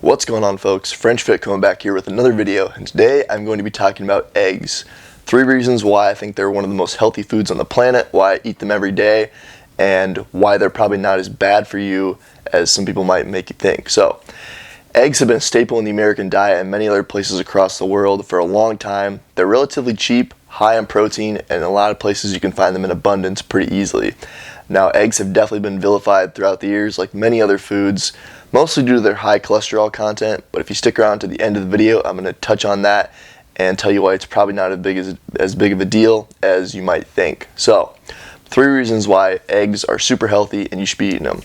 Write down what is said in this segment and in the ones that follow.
What's going on, folks? French Fit coming back here with another video, and today I'm going to be talking about eggs. 3 reasons why I think they're one of the most healthy foods on the planet, why I eat them every day, and why they're probably not as bad for you as some people might make you think. So, eggs have been a staple in the American diet and many other places across the world for a long time. They're relatively cheap, high in protein, and in a lot of places you can find them in abundance pretty easily. Now, eggs have definitely been vilified throughout the years like many other foods, mostly due to their high cholesterol content, but if you stick around to the end of the video, I'm going to touch on that and tell you why it's probably not as big of a deal as you might think. So, 3 reasons why eggs are super healthy and you should be eating them.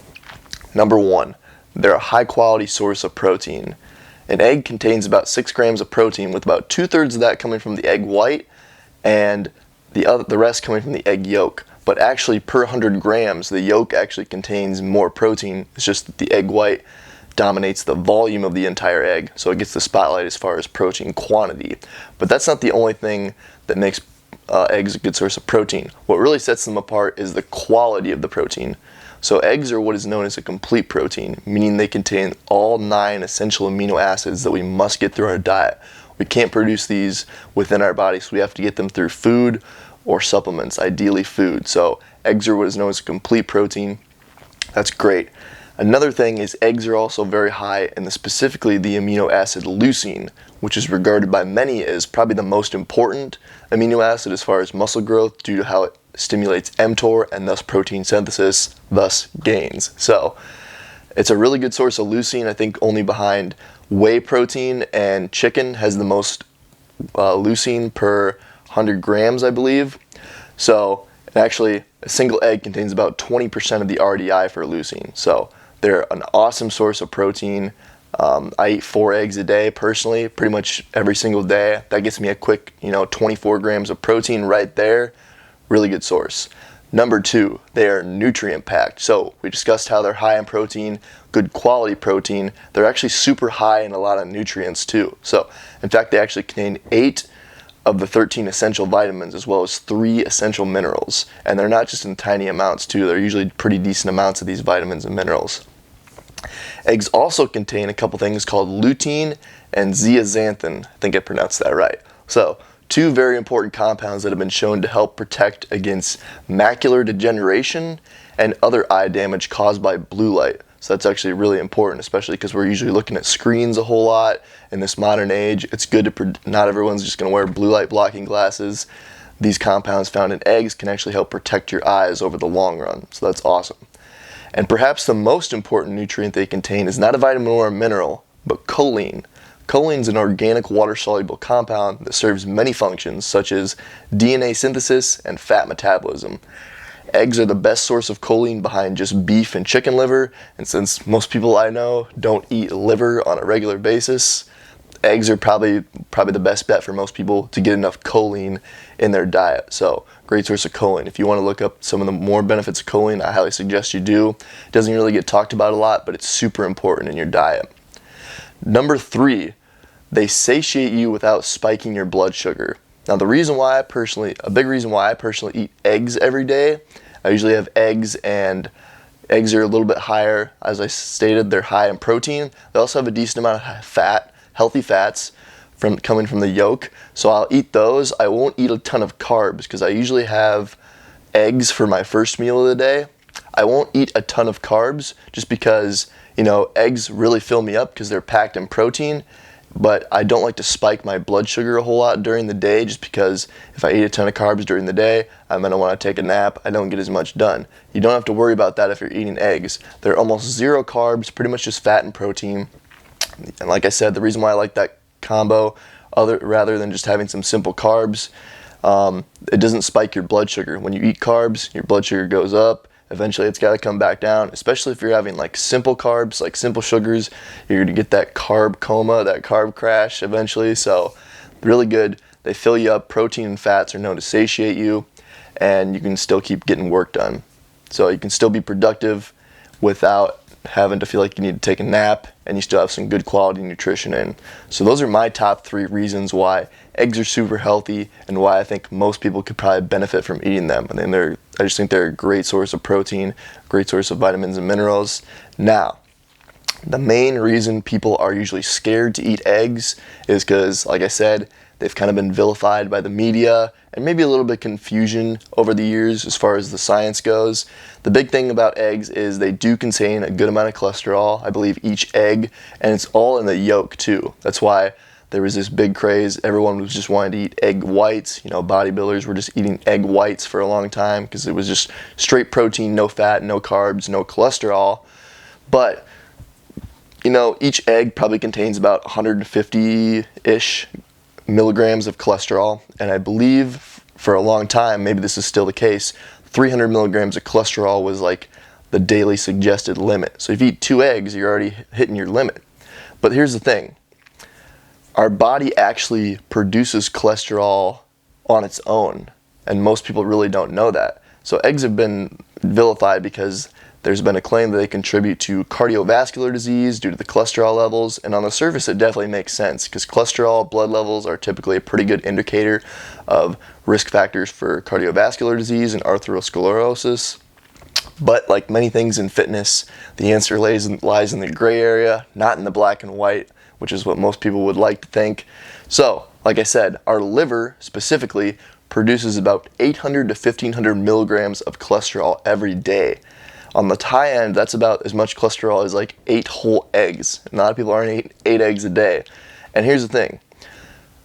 Number 1, they're a high quality source of protein. An egg contains about 6 grams of protein, with about 2/3 of that coming from the egg white and the rest coming from the egg yolk. But actually, per 100 grams, the yolk actually contains more protein. It's just that the egg white dominates the volume of the entire egg, so it gets the spotlight as far as protein quantity. But that's not the only thing that makes eggs a good source of protein. What really sets them apart is the quality of the protein. So eggs are what is known as a complete protein, meaning they contain all 9 essential amino acids that we must get through our diet. We can't produce these within our body, so we have to get them through food or supplements, ideally food. So eggs are what is known as a complete protein. That's great. Another thing is eggs are also very high in specifically the amino acid leucine, which is regarded by many as probably the most important amino acid as far as muscle growth due to how it stimulates mTOR and thus protein synthesis, thus gains. So it's a really good source of leucine. I think only behind whey protein and chicken has the most leucine per 100 grams, I believe. So actually, a single egg contains about 20% of the RDI for leucine. So they're an awesome source of protein. I eat 4 eggs a day personally, pretty much every single day. That gets me a quick, 24 grams of protein right there. Really good source. Number 2, they are nutrient packed. So we discussed how they're high in protein, good quality protein. They're actually super high in a lot of nutrients too. So in fact, they actually contain 8 of the 13 essential vitamins, as well as 3 essential minerals. And they're not just in tiny amounts too, they're usually pretty decent amounts of these vitamins and minerals. Eggs also contain a couple things called lutein and zeaxanthin. I think I pronounced that right. So, 2 very important compounds that have been shown to help protect against macular degeneration and other eye damage caused by blue light. So that's actually really important, especially because we're usually looking at screens a whole lot in this modern age. It's good to, not everyone's just going to wear blue light blocking glasses. These compounds found in eggs can actually help protect your eyes over the long run. So that's awesome. And perhaps the most important nutrient they contain is not a vitamin or a mineral, but choline. Choline is an organic water-soluble compound that serves many functions, such as DNA synthesis and fat metabolism. Eggs are the best source of choline behind just beef and chicken liver, and since most people I know don't eat liver on a regular basis, eggs are probably the best bet for most people to get enough choline in their diet. So, great source of choline. If you want to look up some of the more benefits of choline, I highly suggest you do. It doesn't really get talked about a lot, but it's super important in your diet. Number 3, they satiate you without spiking your blood sugar. Now, a big reason why I personally eat eggs every day, I usually have eggs, and eggs are a little bit higher. As I stated, they're high in protein. They also have a decent amount of fat, healthy fats coming from the yolk. So I'll eat those. I won't eat a ton of carbs because I usually have eggs for my first meal of the day. I won't eat a ton of carbs just because, eggs really fill me up because they're packed in protein. But I don't like to spike my blood sugar a whole lot during the day, just because if I eat a ton of carbs during the day, I'm going to want to take a nap. I don't get as much done. You don't have to worry about that if you're eating eggs. They're almost 0 carbs, pretty much just fat and protein. And like I said, the reason why I like that combo, rather than just having some simple carbs, it doesn't spike your blood sugar. When you eat carbs, your blood sugar goes up. Eventually it's got to come back down, especially if you're having like simple carbs, like simple sugars. You're going to get that carb coma, that carb crash eventually. So really good. They fill you up. Protein and fats are known to satiate you, and you can still keep getting work done. So you can still be productive without having to feel like you need to take a nap, and you still have some good quality nutrition in. So those are my top 3 reasons why eggs are super healthy and why I think most people could probably benefit from eating them. And then I just think they're a great source of protein, great source of vitamins and minerals. Now, The main reason people are usually scared to eat eggs is because, like I said, they've kind of been vilified by the media and maybe a little bit confusion over the years as far as the science goes. The big thing about eggs is they do contain a good amount of cholesterol, I believe each egg, and it's all in the yolk too. That's why there was this big craze. Everyone was just wanting to eat egg whites. You know, bodybuilders were just eating egg whites for a long time because it was just straight protein, no fat, no carbs, no cholesterol. But you know, each egg probably contains about 150-ish milligrams of cholesterol, and I believe for a long time, maybe this is still the case, 300 milligrams of cholesterol was like the daily suggested limit. So if you eat 2 eggs, you're already hitting your limit. But here's the thing. Our body actually produces cholesterol on its own, and most people really don't know that. So eggs have been vilified because there's been a claim that they contribute to cardiovascular disease due to the cholesterol levels, and on the surface it definitely makes sense because cholesterol blood levels are typically a pretty good indicator of risk factors for cardiovascular disease and atherosclerosis. But like many things in fitness, the answer lies in the gray area, not in the black and white, which is what most people would like to think. So, like I said, our liver specifically produces about 800 to 1500 milligrams of cholesterol every day. On the high end, that's about as much cholesterol as like 8 whole eggs. A lot of people aren't eating 8 eggs a day. And here's the thing.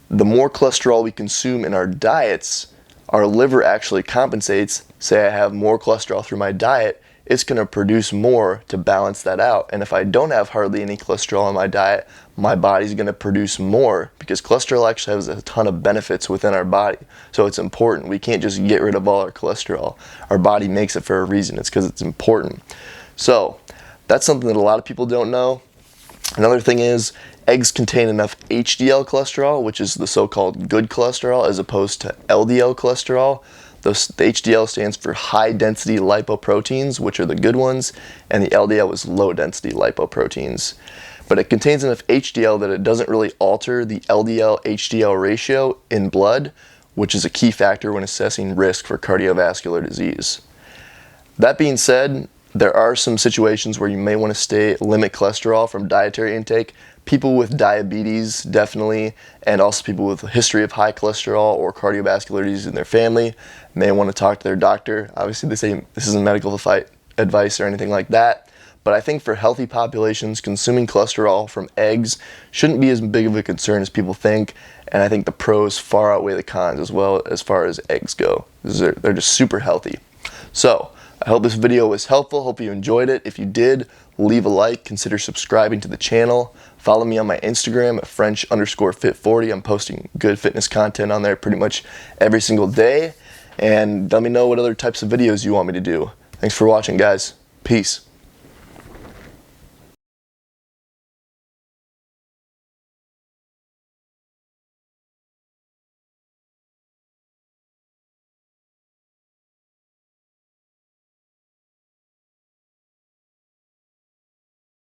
The more cholesterol we consume in our diets, our liver actually compensates. Say I have more cholesterol through my diet, it's going to produce more to balance that out. And if I don't have hardly any cholesterol in my diet, my body's going to produce more because cholesterol actually has a ton of benefits within our body. So it's important. We can't just get rid of all our cholesterol. Our body makes it for a reason. It's because it's important. So that's something that a lot of people don't know. Another thing is eggs contain enough HDL cholesterol, which is the so-called good cholesterol, as opposed to LDL cholesterol. The HDL stands for high density lipoproteins, which are the good ones, and the LDL is low density lipoproteins. But it contains enough HDL that it doesn't really alter the LDL-HDL ratio in blood, which is a key factor when assessing risk for cardiovascular disease. That being said, there are some situations where you may want to limit cholesterol from dietary intake. People with diabetes, definitely, and also people with a history of high cholesterol or cardiovascular disease in their family may want to talk to their doctor. Obviously, this isn't medical advice or anything like that, but I think for healthy populations, consuming cholesterol from eggs shouldn't be as big of a concern as people think, and I think the pros far outweigh the cons as well as far as eggs go. They're just super healthy. So, I hope this video was helpful. Hope you enjoyed it. If you did, leave a like. Consider subscribing to the channel. Follow me on my Instagram at French_fit40. I'm posting good fitness content on there pretty much every single day. And let me know what other types of videos you want me to do. Thanks for watching, guys. Peace.